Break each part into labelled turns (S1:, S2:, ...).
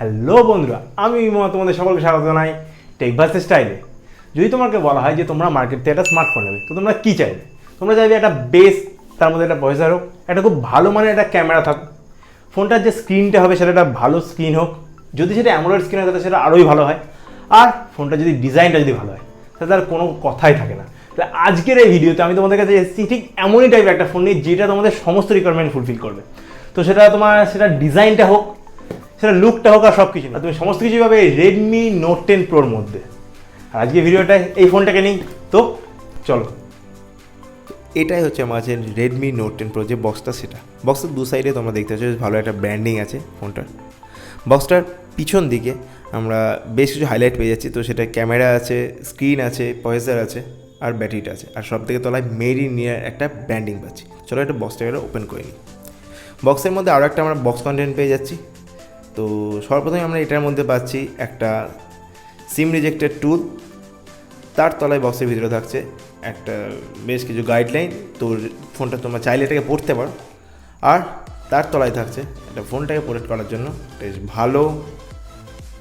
S1: Hello বন্ধুরা, আমি তোমাদের সকলকে স্বাগত জানাই টেক ভার্সেস স্টাইলে। যদি তোমাকে বলা হয় যে তোমরা মার্কেট থেকে একটা স্মার্টফোন নেবে, তো তোমরা কী চাইবে? তোমরা চাইবে একটা বেস, তার মধ্যে একটা প্রসেসর হোক, একটা খুব ভালো মানের একটা ক্যামেরা থাক, ফোনটার যে স্ক্রিনটা হবে সেটা একটা ভালো স্ক্রিন হোক, যদি সেটা অ্যামোলেড স্ক্রিন হয় তাহলে সেটা আরোই ভালো হয়, আর ফোনটা যদি ডিজাইনটা যদি ভালো হয় তাহলে তার কোনো কথাই থাকে না। তাহলে আজকের এই ভিডিওতে আমি তোমাদের কাছে এসেছি ঠিক এমনই টাইপের একটা ফোন নিয়ে যেটা তোমাদের সমস্ত রিকোয়ারমেন্ট ফুলফিল করবে। তো সেটা ডিজাইনটা হোক, সেটা লুকটা হোক, আর সব কিছু না, তুমি সমস্ত কিছুই পাবে রেডমি নোট 10 প্রোর মধ্যে। আর আজকে ভিডিওটা এই ফোনটাকে নিই, তো চলো।
S2: এটাই হচ্ছে আমার কাছে রেডমি নোট 10 প্রো যে বক্সটা, সেটা বক্সের দু সাইডে তোমরা দেখতে পাচ্ছ ভালো একটা ব্র্যান্ডিং আছে ফোনটার। বক্সটার পিছন দিকে আমরা বেশ কিছু হাইলাইট পেয়ে যাচ্ছি। তো সেটা ক্যামেরা আছে, স্ক্রিন আছে, প্রসেসর আছে, আর ব্যাটারিটা আছে, আর সব থেকে তলায় মেড ইন ইন্ডিয়ার একটা ব্র্যান্ডিং পাচ্ছি। চলো একটা বক্সটাকে ওপেন করে নিই। বক্সের মধ্যে আরও একটা আমরা বক্স কন্টেন্ট পেয়ে যাচ্ছি। তো সর্বপ্রথমে আমরা এটার মধ্যে পাচ্ছি একটা সিম রিজেক্টেড টুল, তার তলায় বক্সের ভিতরে থাকছে একটা বেশ কিছু গাইডলাইন। তো ফোনটা তোমরা চাইলে এটাকে পড়তে পারো, আর তার তলায় থাকছে একটা ফোনটাকে প্রোটেক্ট করার জন্য বেশ ভালো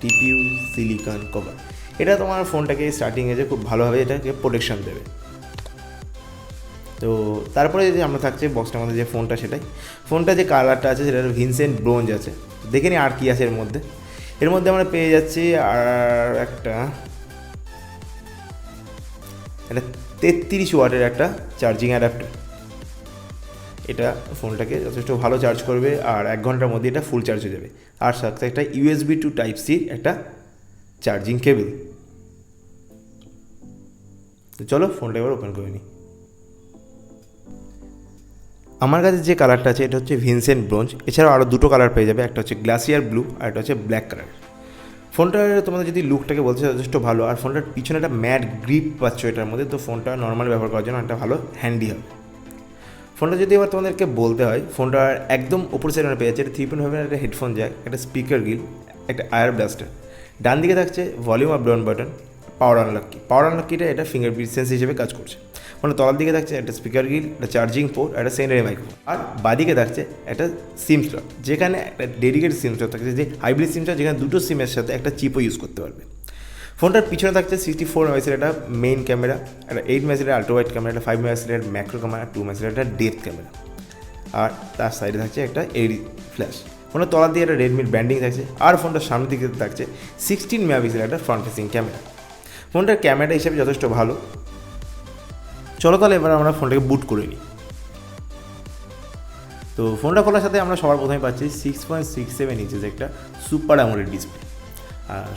S2: টিপিউ সিলিকন কভার। এটা তোমার ফোনটাকে স্টার্টিংয়ে যে খুব ভালোভাবে এটাকে প্রোটেকশন দেবে। তো তারপরে যদি আমরা থাকছে বক্সটার মধ্যে যে ফোনটা, ফোনটা যে কালারটা আছে সেটা ভিনসেন্ট ব্রোঞ্জ আছে। দেখে নিই আর কী আছে এর মধ্যে। এর মধ্যে আমরা পেয়ে যাচ্ছি আর একটা 33 ওয়াটের একটা চার্জিং অ্যাডাপ্টার। এটা ফোনটাকে যথেষ্ট ভালো চার্জ করবে, আর 1 ঘন্টার মধ্যে এটা ফুল চার্জ হয়ে যাবে। আর সাথে একটা USB টু টাইপ সি একটা চার্জিং কেবল। তো চলো ফোনটা এবার ওপেন করে নিই। আমার কাছে যে কালারটা আছে এটা হচ্ছে ভিনসেন্ট ব্রোঞ্জ। এছাড়াও আরও দুটো কালার পেয়ে যাবে, একটা হচ্ছে গ্লাসিয়ার ব্লু আর একটা হচ্ছে ব্ল্যাক কালার। ফোনটার তোমাদের যদি লুকটাকে বলছে যথেষ্ট ভালো, আর ফোনটার পিছনে একটা ম্যাট গ্রিপ পাচ্ছ এটার মধ্যে। তো ফোনটা নর্মাল ব্যবহার করার জন্য একটা ভালো হ্যান্ডি হবে। ফোনটা যদি এবার তোমাদেরকে বলতে হয়, ফোনটার একদম ওপর সাইডে আমরা পেয়ে যাচ্ছে এটা 3.5 একটা হেডফোন জ্যাক, একটা স্পিকার গিল, একটা আয়ার ব্লাস্টার। ডান দিকে থাকছে ভলিউম আপ ডাউন বাটন, পাওয়ার আনলকিটা এটা ফিঙ্গারপ্রিন্ট সেন্স হিসেবে কাজ করছে। মানে তলার দিকে থাকছে একটা স্পিকার গিল, একটা চার্জিং পোর্ট, একটা সেকেন্ডারি মাইক্রোফোন। আর বাদিকে থাকছে একটা সিম স্লট, যেখানে একটা ডেডিকেটেড সিম স্লট থাকছে, যে হাইব্রিড সিম স্লট, যেখানে দুটো সিমের সাথে একটা চিপও ইউজ করতে পারবে। ফোনটার পিছনে থাকছে 64 মেগাপিক্সেলের একটা মেইন ক্যামেরা, একটা 8 মেগাপিক্সেলের আল্ট্রা ওয়াইড ক্যামেরা, একটা 5 মেগাপিক্সেলের ম্যাক্রো ক্যামেরা, 2 মেগাপিক্সেলের একটা ডেপথ ক্যামেরা, আর তার সাইডে থাকছে একটা এলইডি ফ্ল্যাশ। ফোনের তলার দিকে একটা রেডমির ব্র্যান্ডিং থাকছে, আর ফোনটার সামনের দিকে থাকছে 16 মেগাপিক্সেলের একটা ফ্রন্ট ফেসিং ক্যামেরা। ফোনটার ক্যামেরা হিসেবে যথেষ্ট ভালো। চলো তাহলে এবার আমরা ফোনটাকে বুট করে নিই। তো ফোনটা খোলার সাথে আমরা সবার প্রথমে পাচ্ছি 6.67 ইঞ্চেস একটা সুপার অ্যামোলেড ডিসপ্লে।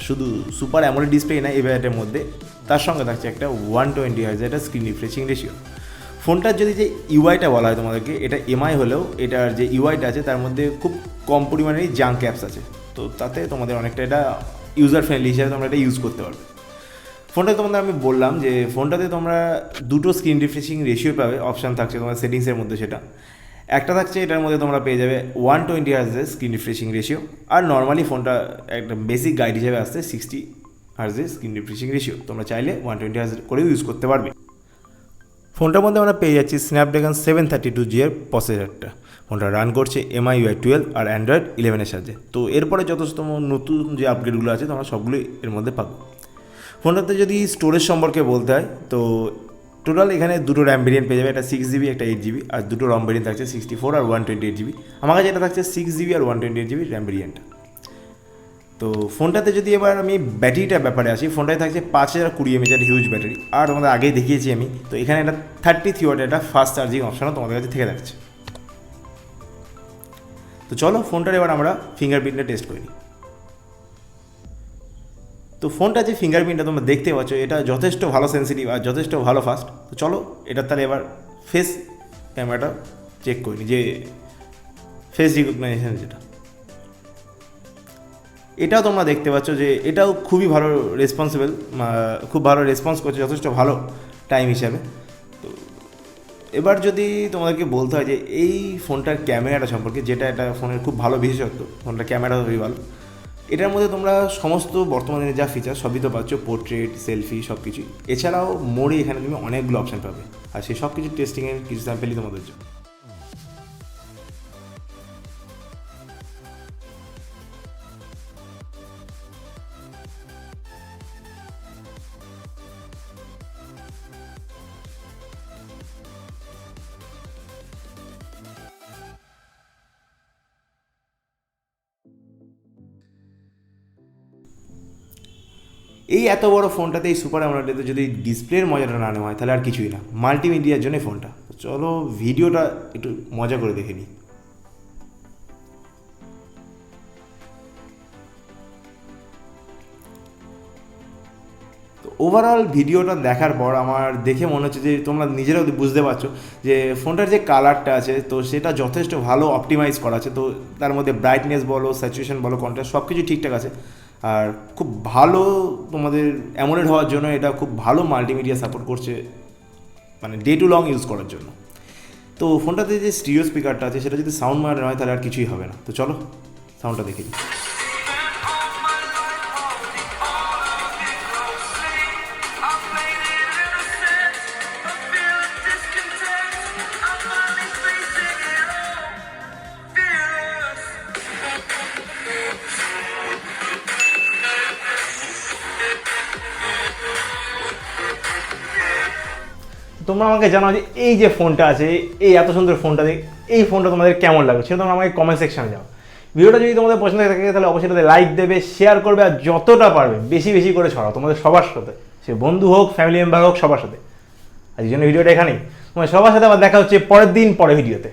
S2: শুধু সুপার অ্যামোলেড ডিসপ্লে না, এই ব্যাটার মধ্যে তার সঙ্গে থাকছে একটা 120 হার্টজের একটা স্ক্রিন রিফ্রেশিং রেশিও। ফোনটার যদি যে ইউআইটা বলা হয় তোমাদেরকে, এটা এমআই হলেও এটার যে ইউআইটা আছে তার মধ্যে খুব কম পরিমাণেরই জাঙ্ক অ্যাপস আছে। তো তাতে তোমাদের অনেকটা এটা ইউজার ফ্রেন্ডলি হিসেবে তোমরা এটা ইউজ করতে পারবে। ফোনটাতে তোমাদের আমি বললাম যে ফোনটাতে তোমরা দুটো স্ক্রিন রিফ্রেশিং রেশিও পাবে, অপশান থাকছে তোমার সেটিংসের মধ্যে। সেটা একটা থাকছে এটার মধ্যে তোমরা পেয়ে যাবে 120 হার্টজের স্ক্রিন রিফ্রেশিং রেশিও, আর নর্মালি ফোনটা একটা বেসিক গাইড হিসেবে আসছে 60 হার্টজের স্ক্রিন রিফ্রেশিং রেশিও। তোমরা চাইলে 120 হার্টজ করেও ইউজ করতে পারবে। ফোনটার মধ্যে আমরা পেয়ে যাচ্ছি স্ন্যাপড্রাগন 732G এর প্রসেসরটা। ফোনটা রান করছে MI UI 12 আর অ্যান্ড্রয়েড 11-এর সাহায্যে। তো এরপরে যতস্তম নতুন যে আপগ্রেডগুলো আছে তোমরা সবগুলোই এর মধ্যে পাবে। ফোনটাতে যদি স্টোরেজ সম্পর্কে বলতে হয়, তো টোটাল এখানে দুটো র্যাম ভেরিয়েন্ট পেয়ে যাবে, একটা 6GB একটা 8GB, আর দুটো রম ভেরিয়েন্ট থাকছে 64 আর 128GB। আমার কাছে এটা থাকছে 6GB আর 128GB র্যাম ভেরিয়েন্টটা। তো ফোনটাতে যদি এবার আমি ব্যাটারিটার ব্যাপারে আসি, ফোনটায় থাকছে 5020 mAh হিউজ ব্যাটারি, আর তোমাদের আগেই দেখিয়েছি আমি। তো এখানে একটা 33 ওয়াটের একটা ফাস্ট চার্জিং অপশানও তোমাদের কাছে থেকে থাকছে। তো চলো ফোনটার এবার আমরা ফিঙ্গারপ্রিন্টটা টেস্ট করি। তো ফোনটা যে ফিঙ্গারপ্রিন্টটা তোমরা দেখতে পাচ্ছ, এটা যথেষ্ট ভালো সেন্সিটিভ আর যথেষ্ট ভালো ফাস্ট। তো চলো এটার তাহলে এবার ফেস ক্যামেরাটা চেক করি, যে ফেস রিকগনাইজেশন যেটা, এটাও তোমরা দেখতে পাচ্ছ যে এটাও খুবই ভালো রেসপন্সিবল, খুব ভালো রেসপন্স করছে, যথেষ্ট ভালো টাইম হিসাবে। তো এবার যদি তোমাদেরকে বলতে হয় যে এই ফোনটার ক্যামেরাটা সম্পর্কে, যেটা এটা ফোনের খুব ভালো বিশেষত্ব, ফোনটার ক্যামেরা খুবই ভালো। এটার মধ্যে তোমরা সমস্ত বর্তমানে যা ফিচার সবই তো পাচ্ছ, পোর্ট্রেট, সেলফি, সব কিছুই। এছাড়াও মোড়ে এখানে তুমি অনেকগুলো অপশান পাবে, আর সেই সব কিছু টেস্টিংয়ের কিছু স্যাম্পেলই তোমাদের জন্য। এই এত বড় ফোনটাতে এই সুপার অ্যামোলেডে যদি ডিসপ্লের মজাটা না নেওয়া হয় তাহলে আর কিছুই না, মাল্টিমিডিয়ার জন্য ফোনটা। চলো ভিডিওটা একটু মজা করে দেখে নিই। তো ওভারঅল ভিডিওটা দেখার পর আমার দেখে মনে হচ্ছে যে তোমরা নিজেরাও বুঝতে পারছো যে ফোনটার যে কালারটা আছে তো সেটা যথেষ্ট ভালো অপটিমাইজ করা আছে। তো তার মধ্যে ব্রাইটনেস বলো, স্যাচুরেশন বলো, কন্ট্রাস্ট সব কিছু ঠিকঠাক আছে। আর খুব ভালো তোমাদের অ্যামোলেড হওয়ার জন্য এটা খুব ভালো মাল্টিমিডিয়া সাপোর্ট করছে, মানে ডে টু লং ইউজ করার জন্য। তো ফোনটাতে যে স্টিরিও স্পিকারটা আছে সেটা যদি সাউন্ড মডার্ন হয় তাহলে আর কিছুই হবে না। তো চলো সাউন্ডটা দেখে নিই।
S1: তোমরা আমাকে জানাও যে এই যে ফোনটা আছে, এই এত সুন্দর ফোনটা, এই ফোনটা তোমাদের কেমন লাগবে সেটা তোমরা আমাকে কমেন্ট সেকশনে যাও। ভিডিওটা যদি তোমাদের পছন্দ থাকে তাহলে অবশ্যই তাদের লাইক দেবে, শেয়ার করবে, আর যতটা পারবে বেশি বেশি করে ছড়াও তোমাদের সবার সাথে, সে বন্ধু হোক, ফ্যামিলি মেম্বার হোক, সবার সাথে। আর এই জন্য ভিডিওটা এখানেই, তোমার সবার সাথে আবার দেখা হচ্ছে পরের দিন পরে ভিডিওতে।